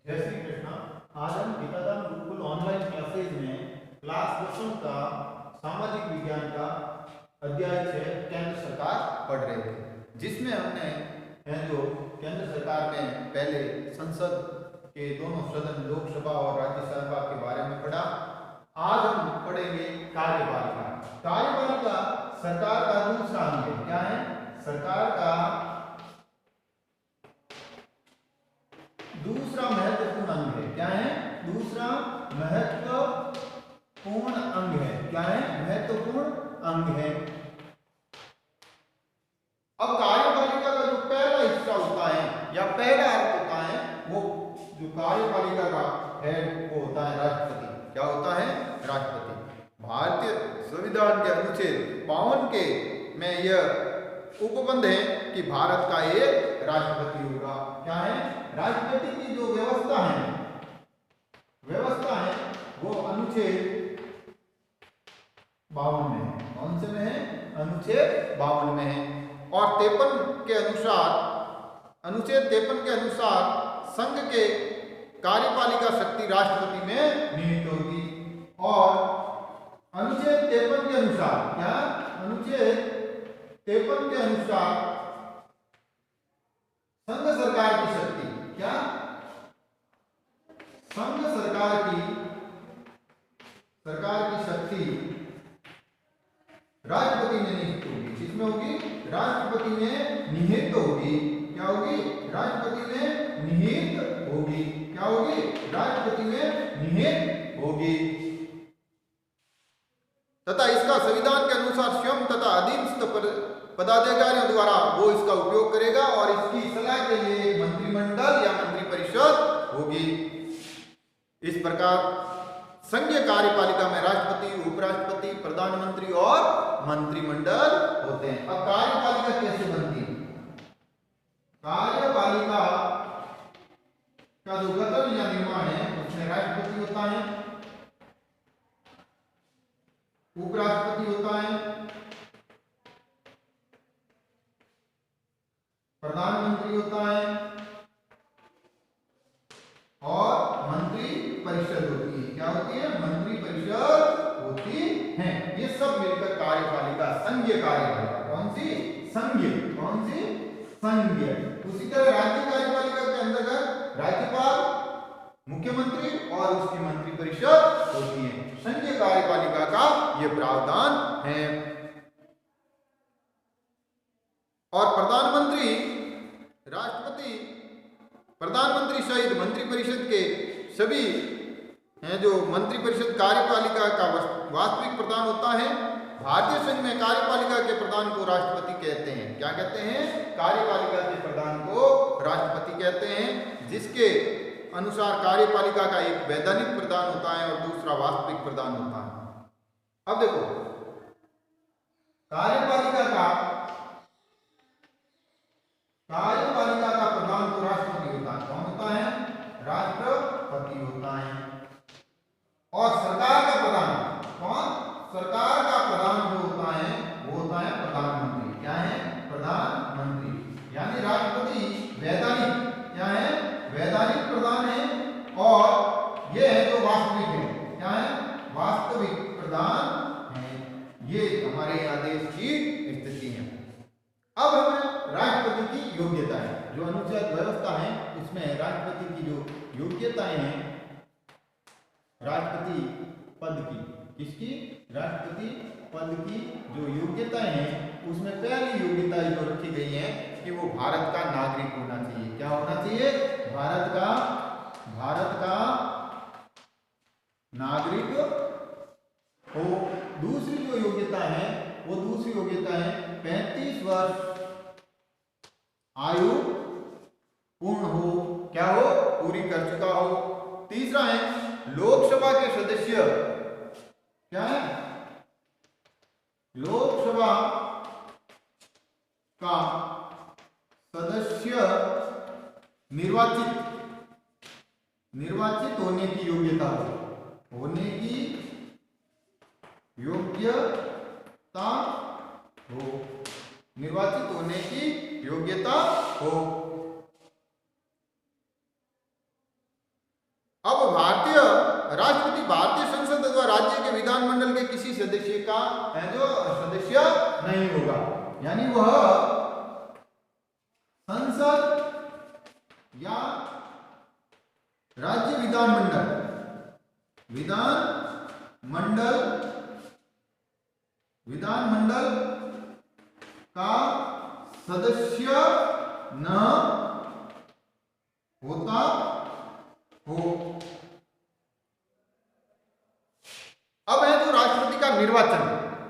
जय श्री कृष्ण। आज हम गीताधाम गुरुकुल ऑनलाइन क्लासेज में क्लास 10 का सामाजिक विज्ञान का अध्याय 6 केंद्र सरकार पढ़ रहे थे, जिसमें हमने जो केंद्र सरकार में पहले संसद के दोनों सदन लोकसभा और राज्यसभा के बारे में पढ़ा। आज हम पढ़ेंगे कार्यपालिका। कार्यपालिका सरकार का दूसरा अंग है। क्या है? सरकार का दूसरा महत्वपूर्ण अंग है। क्या है? दूसरा महत्वपूर्ण अंग है। क्या है? महत्वपूर्ण अंग है। अब कार्यपालिका का जो पहला हिस्सा होता है या पहला अर्थ होता है, वो जो कार्यपालिका का है वो होता है राष्ट्रपति। क्या होता है? राष्ट्रपति। भारतीय संविधान के अनुच्छेद 52 के में यह उपबंध है कि भारत का एक राष्ट्रपति होगा। क्या है? राष्ट्रपति की जो व्यवस्था है वो अनुच्छेद 52 में है। कौन से में है? अनुच्छेद 52 में है। और 53 के अनुसार, अनुच्छेद 53 के अनुसार संघ के कार्यपालिका शक्ति राष्ट्रपति में निहित होगी। और अनुच्छेद 53 के अनुसार, क्या? अनुच्छेद 53 के अनुसार संघ सरकार की शक्ति, क्या? संघ सरकार की शक्ति राष्ट्रपति में निहित होगी। किसमें होगी? राष्ट्रपति में निहित होगी। क्या होगी? राष्ट्रपति में निहित होगी। क्या होगी? राष्ट्रपति में निहित होगी। तथा इसका संविधान के अनुसार स्वयं तथा अधीनस्थ पदाधिकारियों द्वारा वो इसका उपयोग करेगा और इसकी सलाह के लिए मंत्रिमंडल या मंत्रिपरिषद होगी। इस प्रकार संघीय कार्यपालिका में राष्ट्रपति, उपराष्ट्रपति, प्रधानमंत्री और मंत्रिमंडल होते हैं। अब कार्यपालिका कैसे बनती है? कार्यपालिका का जो गठन या निर्माण है उसमें राष्ट्रपति होता है, उपराष्ट्रपति होता है, प्रधानमंत्री होता है और मंत्री परिषद होती है। क्या होती है? मंत्री परिषद होती है। ये सब मिलकर कार्यपालिका, संघीय कार्यपालिका। कौन सी? संघीय। कौन सी? संघीय। उसी तरह राज्य कार्यपालिका के अंतर्गत राज्यपाल, मुख्यमंत्री और उसकी मंत्री परिषद होती है। संघीय कार्यपालिका का यह प्रावधान है। और प्रधानमंत्री, राष्ट्रपति, प्रधानमंत्री सहित मंत्रिपरिषद के सभी हैं जो मंत्रिपरिषद कार्यपालिका का वास्तविक प्रधान होता है। भारतीय संघ में कार्यपालिका के प्रधान को राष्ट्रपति कहते हैं। क्या कहते हैं? कार्यपालिका के प्रधान को राष्ट्रपति कहते हैं, जिसके अनुसार कार्यपालिका का एक वैधानिक प्रधान होता है और दूसरा वास्तविक प्रधान होता है। अब देखो, कार्यपालिका का प्रधान तो राष्ट्रपति होता है। कौन होता है? राष्ट्रपति होता है। और सरकार का प्रधान कौन? सरकार का प्रधान जो होता है वो होता है प्रधानमंत्री। क्या है? प्रधानमंत्री। यानी राष्ट्रपति वैधानिक, क्या है? वैधानिक प्रधान है और ये है जो वास्तविक है। क्या है? वास्तविक प्रधान है। ये हमारे यहाँ देश की स्थिति है। अब हमें राष्ट्रपति की योग्यता है, जो अनुच्छेद व्यवस्था है उसमें राष्ट्रपति की जो योग्यताएं हैं, राष्ट्रपति पद की, किसकी? राष्ट्रपति पद की जो योग्यताएं हैं उसमें पहली योग्यता जो रखी गई है कि वो भारत का नागरिक होना चाहिए। क्या होना चाहिए? भारत का नागरिक हो। दूसरी जो योग्यता है वो दूसरी योग्यता है 35 वर्ष आयु पूर्ण हो। क्या हो? पूरी कर चुका हो। तीसरा है लोकसभा के सदस्य, क्या है? लोकसभा का सदस्य निर्वाचित होने की योग्यता हो। होने की योग्यता हो। निर्वाचित होने की योग्यता हो। वह संसद या राज्य विधानमंडल विधानमंडल का सदस्य न होता हो। अब है जो राष्ट्रपति का निर्वाचन,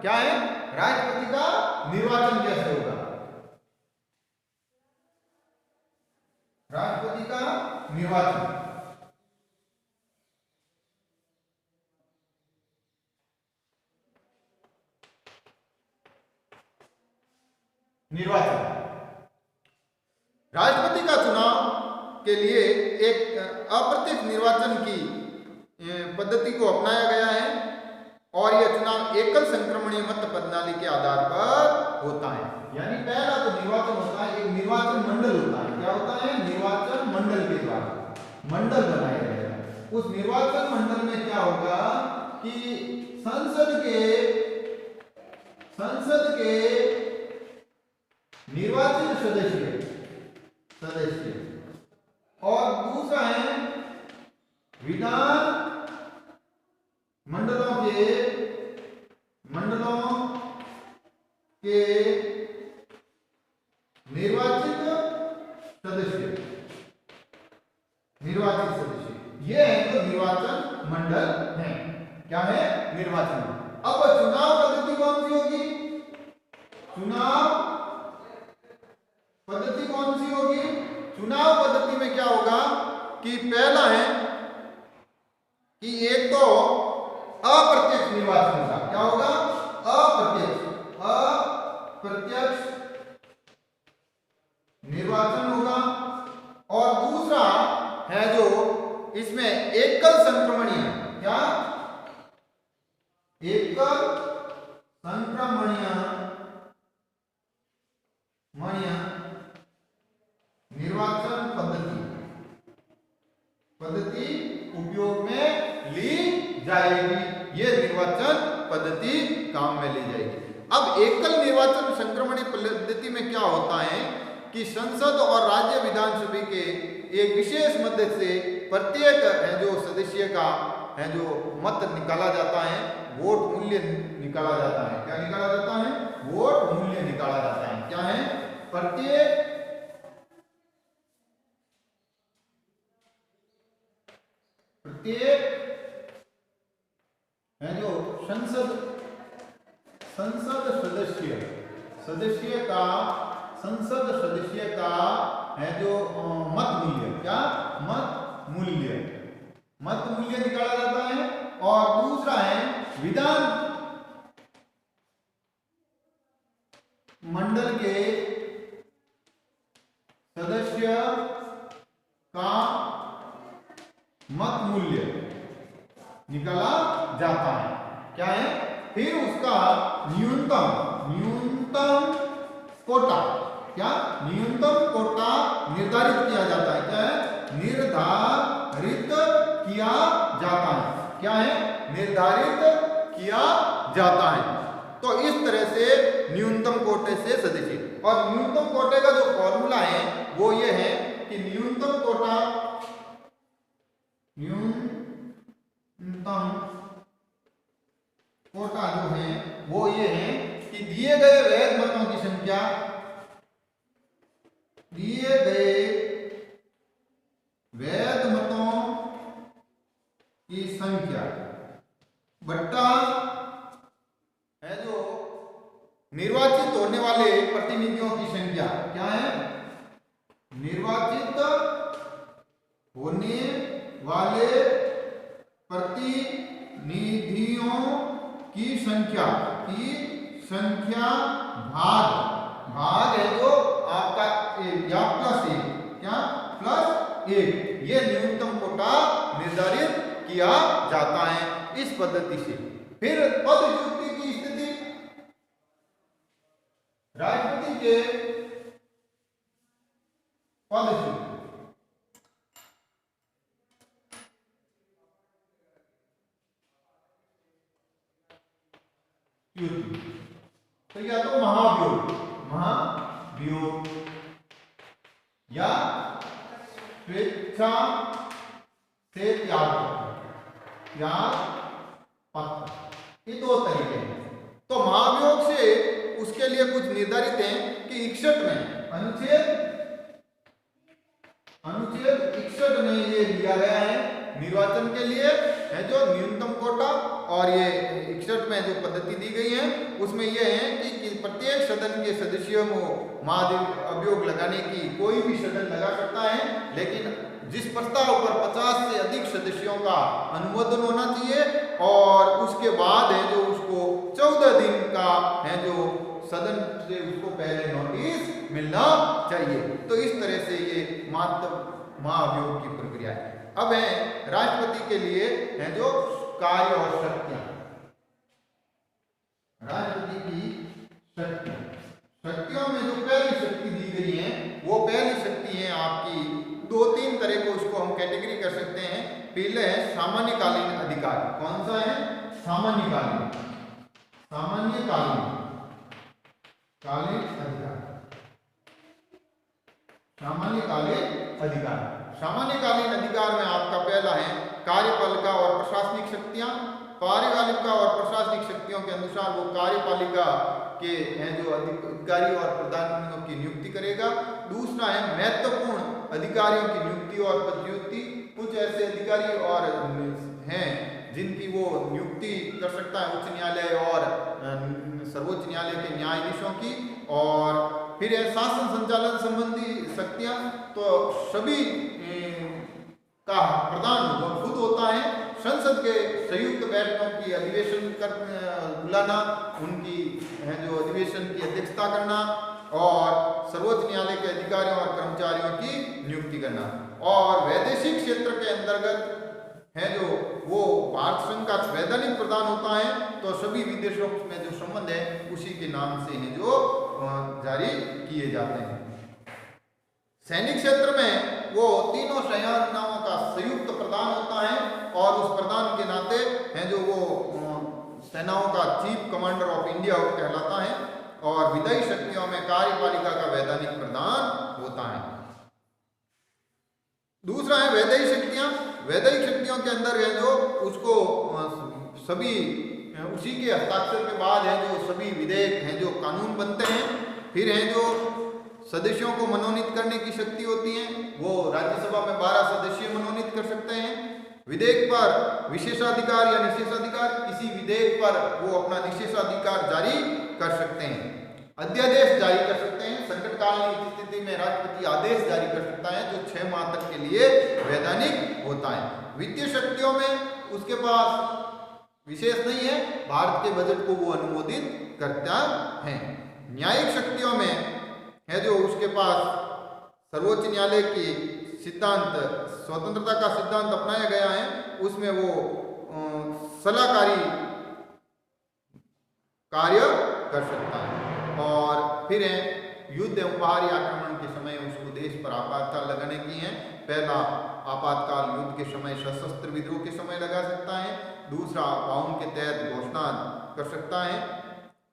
क्या है? राष्ट्रपति का निर्वाचन कैसे होगा? राष्ट्रपति का निर्वाचन राष्ट्रपति का चुनाव के लिए एक अप्रत्यक्ष निर्वाचन की पद्धति को अपनाया गया है और यह चुनाव एकल संक्रमणीय मत प्रणाली के आधार पर होता है। यानी पहला तो निर्वाचन होता है, एक निर्वाचन मंडल होता है। क्या होता है? निर्वाचन मंडल के द्वारा मंडल बनाया जाएगा। उस निर्वाचन मंडल में क्या होगा कि संसद के निर्वाचित सदस्य और दूसरा है विधान मंडलों के निर्वाचित सदस्य ये है तो निर्वाचन मंडल है। क्या है? निर्वाचन। अब चुनाव पद्धति कौन सी होगी? चुनाव पद्धति में क्या होगा कि पहला है कि एक तो अप्रत्यक्ष निर्वाचन होगा। क्या होगा? अप्रत्यक्ष निर्वाचन होगा। और दूसरा है जो इसमें एकल संक्रमणीय, क्या? एकल संक्रमणीय निर्वाचन पद्धति उपयोग में ली जाएगी। ये निर्वाचन पद्धति काम में ली जाएगी। अब एकल निर्वाचन संक्रमणीय पद्धति में क्या होता है कि संसद और राज्य विधानसभा के एक विशेष मत से प्रत्येक है जो सदस्य का है जो मत निकाला जाता है, वोट मूल्य निकाला जाता है। क्या निकाला जाता है? वोट मूल्य निकाला जाता है। क्या है? प्रत्येक है जो संसद सदस्य का है जो मत मूल्य, क्या? मत मूल्य निकाला जाता है। और दूसरा है विधान मंडल के सदस्य का मत मूल्य निकाला जाता है। क्या है? फिर उसका न्यूनतम कोटा, क्या? न्यूनतम कोटा निर्धारित किया जाता है। क्या है? निर्धारित किया जाता है। क्या है? निर्धारित किया जाता है। तो इस तरह से न्यूनतम कोटे से सदस्य, और न्यूनतम कोटे का जो फॉर्मूला है वो ये है कि न्यूनतम कोटा जो है वो ये है कि दिए गए वैध मतों की संख्या बट्टा है जो निर्वाचित होने वाले प्रतिनिधियों की संख्या। क्या है? निर्वाचित होने वाले प्रतिनिधियों की संख्या भाग है जो आपका या प्लस 1, क्या? प्लस 1। ये न्यूनतम कोटा निर्धारित किया जाता है इस पद्धति से। फिर पदच्युति की स्थिति, राष्ट्रपति के पदच्युति तो या तो महाभियोग या स्वेच्छा से त्याग पत्र, ये दो तरीके हैं। तो महाभियोग से उसके लिए कुछ निर्धारित है कि 61 में अनुच्छेद 61 में ये दिया गया है निर्वाचन के लिए है जो न्यूनतम कोटा, और ये 61 में जो पद्धति दी गई है उसमें ये है कि प्रत्येक सदन के सदस्यों को महाभियोग लगाने की कोई भी सदन लगा सकता है, लेकिन जिस प्रस्ताव पर 50 से अधिक सदस्यों का अनुमोदन होना चाहिए और उसके बाद है जो उसको 14 दिन का है जो सदन से उसको पहले नोटिस मिलना चाहिए। तो इस तरह से ये महाभियोग की प्रक्रिया है। अब है राष्ट्रपति के लिए है जो कार्य और शक्तियां, राष्ट्रपति की शक्तियों में जो पहली शक्ति दी गई है वो पहली शक्ति है आपकी, दो तीन तरह को उसको हम कैटेगरी कर सकते हैं। पहले है सामान्यकालीन अधिकार। कौन सा है? सामान्यकालीन अधिकार। सामान्यकालीन अधिकार में आपका पहला है कार्यपालिका और प्रशासनिक शक्तियां। कार्यपालिका और प्रशासनिक शक्तियों के अनुसार वो कार्यपालिका के हैं जो अधिकारी और प्रधानियों की नियुक्ति करेगा। दूसरा है महत्वपूर्ण अधिकारियों की नियुक्ति और पदोन्नति। कुछ ऐसे अधिकारी और हैं जिनकी वो नियुक्ति कर सकता है उच्च न्यायालय और सर्वोच्च न्यायालय के न्यायाधीशों की। और फिर है शासन संचालन संबंधी शक्तियां, तो सभी का प्रधान खुद होता है। संसद के संयुक्त बैठकों की अधिवेशन कर बुलाना, उनकी है जो अधिवेशन की अध्यक्षता करना और सर्वोच्च न्यायालय के अधिकारियों और कर्मचारियों की नियुक्ति करना। और वैदेशिक क्षेत्र के अंतर्गत है जो वो भारत संघ का वैधानिक प्रधान होता है, तो सभी विदेशों में जो संबंध है उसी के नाम से है जो जारी किए जाते हैं। सैनिक क्षेत्र में वो तीनों सेनाओं का संयुक्त प्रधान होता है और उस प्रधान के नाते है जो वो सेनाओं का चीफ कमांडर ऑफ इंडिया कहलाता है। और विधायी शक्तियों में कार्यपालिका का वैधानिक प्रधान होता है। दूसरा है वैधायी शक्तियां। वैधायिक शक्तियों के अंदर है जो उसको सभी उसी के हस्ताक्षर के बाद है जो सभी विधेयक हैं जो कानून बनते हैं। फिर है जो सदस्यों को मनोनीत करने की शक्ति होती है, वो राज्यसभा में 12 सदस्य मनोनीत कर सकते हैं। विधेयक पर विशेषाधिकार या निषेधाधिकार, किसी विधेयक पर वो अपना निषेधाधिकार जारी कर सकते हैं। अध्यादेश जारी कर सकते हैं। संकटकालीन स्थिति में राष्ट्रपति आदेश जारी कर सकता है जो 6 माह तक के लिए वैधानिक होता है। वित्तीय शक्तियों में उसके पास विशेष नहीं है, भारत के बजट को वो अनुमोदित करता है। न्यायिक शक्तियों में है जो उसके पास सर्वोच्च न्यायालय की सिद्धांत स्वतंत्रता का सिद्धांत अपनाया गया है, उसमें वो सलाहकारी कार्य कर सकता है। और फिर है युद्ध एवं बाहरी आक्रमण के समय उसको देश पर आपातकाल लगाने की है। पहला आपातकाल युद्ध के समय सशस्त्र विद्रोह के समय लगा सकता है। दूसरा 52 के तहत घोषणा कर सकता है।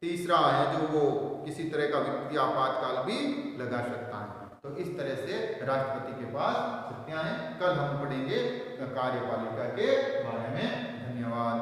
तीसरा है जो वो किसी तरह का वित्तीय आपातकाल भी लगा सकता है। तो इस तरह से राष्ट्रपति के पास शक्तियां हैं। कल हम पढ़ेंगे कार्यपालिका के बारे में। धन्यवाद।